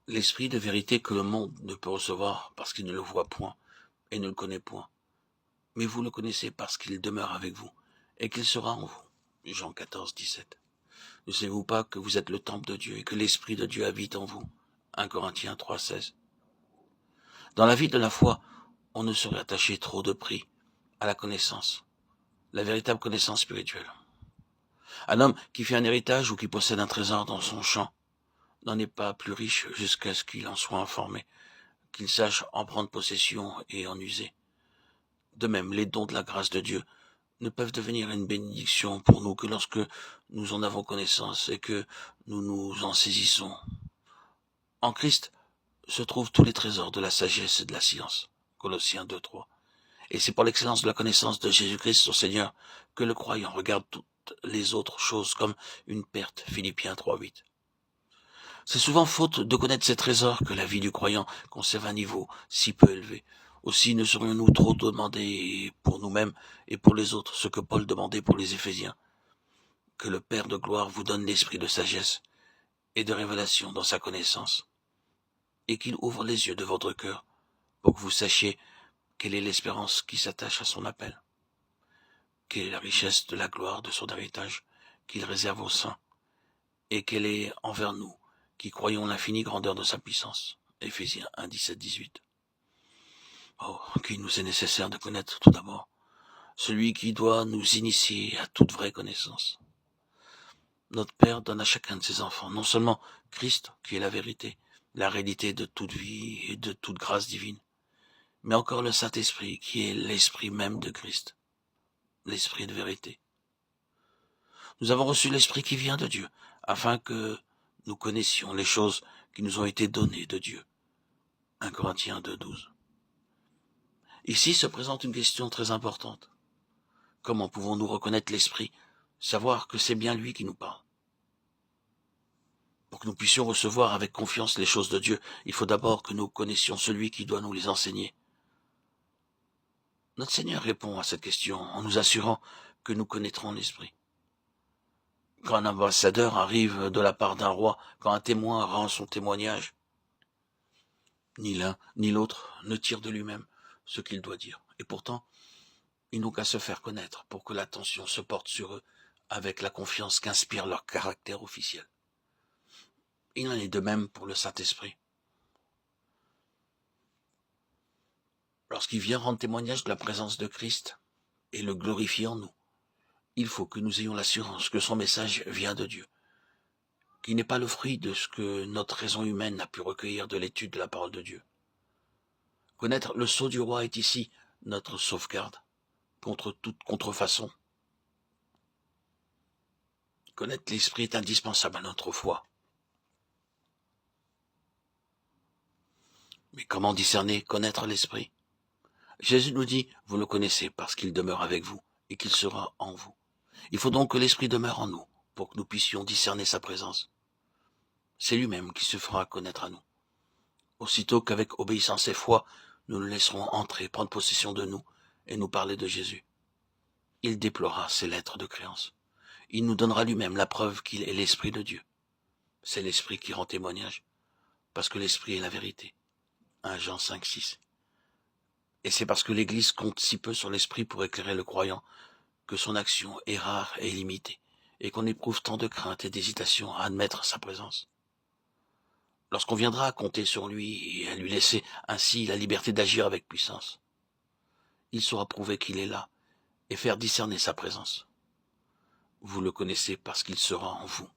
l'esprit de vérité que le monde ne peut recevoir parce qu'il ne le voit point et ne le connaît point. Mais vous le connaissez parce qu'il demeure avec vous et qu'il sera en vous. Jean 14, 17. Ne savez-vous pas que vous êtes le temple de Dieu et que l'Esprit de Dieu habite en vous? 1 Corinthiens 3, 16. Dans la vie de la foi, on ne saurait attacher trop de prix à la connaissance, la véritable connaissance spirituelle. Un homme qui fait un héritage ou qui possède un trésor dans son champ n'en est pas plus riche jusqu'à ce qu'il en soit informé, qu'il sache en prendre possession et en user. De même, les dons de la grâce de Dieu ne peuvent devenir une bénédiction pour nous que lorsque nous en avons connaissance et que nous nous en saisissons. En Christ se trouvent tous les trésors de la sagesse et de la science. Colossiens 2, 3. Et c'est pour l'excellence de la connaissance de Jésus-Christ, son Seigneur, que le croyant regarde toutes les autres choses comme une perte. Philippiens 3, 8. C'est souvent faute de connaître ces trésors que la vie du croyant conserve un niveau si peu élevé. Aussi ne saurions-nous trop demander pour nous-mêmes et pour les autres ce que Paul demandait pour les Éphésiens. Que le Père de gloire vous donne l'esprit de sagesse et de révélation dans sa connaissance, et qu'il ouvre les yeux de votre cœur pour que vous sachiez quelle est l'espérance qui s'attache à son appel, quelle est la richesse de la gloire de son héritage qu'il réserve aux saints, et quelle est envers nous qui croyons l'infinie grandeur de sa puissance. Éphésiens 1, 17, 18. Oh, qu'il nous est nécessaire de connaître tout d'abord celui qui doit nous initier à toute vraie connaissance. Notre Père donne à chacun de ses enfants non seulement Christ, qui est la vérité, la réalité de toute vie et de toute grâce divine, mais encore le Saint-Esprit, qui est l'Esprit même de Christ, l'Esprit de vérité. Nous avons reçu l'Esprit qui vient de Dieu, afin que nous connaissions les choses qui nous ont été données de Dieu. 1 Corinthiens 2, 12. Ici se présente une question très importante. Comment pouvons-nous reconnaître l'Esprit, savoir que c'est bien lui qui nous parle? Pour que nous puissions recevoir avec confiance les choses de Dieu, il faut d'abord que nous connaissions celui qui doit nous les enseigner. Notre Seigneur répond à cette question en nous assurant que nous connaîtrons l'Esprit. Quand un ambassadeur arrive de la part d'un roi, quand un témoin rend son témoignage, ni l'un ni l'autre ne tire de lui-même ce qu'il doit dire. Et pourtant, ils n'ont qu'à se faire connaître pour que l'attention se porte sur eux avec la confiance qu'inspire leur caractère officiel. Il en est de même pour le Saint-Esprit. Lorsqu'il vient rendre témoignage de la présence de Christ et le glorifier en nous, il faut que nous ayons l'assurance que son message vient de Dieu, qui n'est pas le fruit de ce que notre raison humaine a pu recueillir de l'étude de la parole de Dieu. Connaître le sceau du roi est ici notre sauvegarde contre toute contrefaçon. Connaître l'Esprit est indispensable à notre foi. Mais comment discerner, connaître l'Esprit? Jésus nous dit, vous le connaissez parce qu'il demeure avec vous et qu'il sera en vous. Il faut donc que l'Esprit demeure en nous pour que nous puissions discerner sa présence. C'est lui-même qui se fera connaître à nous. Aussitôt qu'avec obéissance et foi, nous le laisserons entrer, prendre possession de nous et nous parler de Jésus. Il déploiera ses lettres de créance. Il nous donnera lui-même la preuve qu'il est l'Esprit de Dieu. C'est l'Esprit qui rend témoignage, parce que l'Esprit est la vérité. 1 Jean 5, 6. Et c'est parce que l'Église compte si peu sur l'Esprit pour éclairer le croyant que son action est rare et limitée, et qu'on éprouve tant de crainte et d'hésitation à admettre sa présence. Lorsqu'on viendra à compter sur lui et à lui laisser ainsi la liberté d'agir avec puissance, il saura prouver qu'il est là et faire discerner sa présence. Vous le connaissez parce qu'il sera en vous.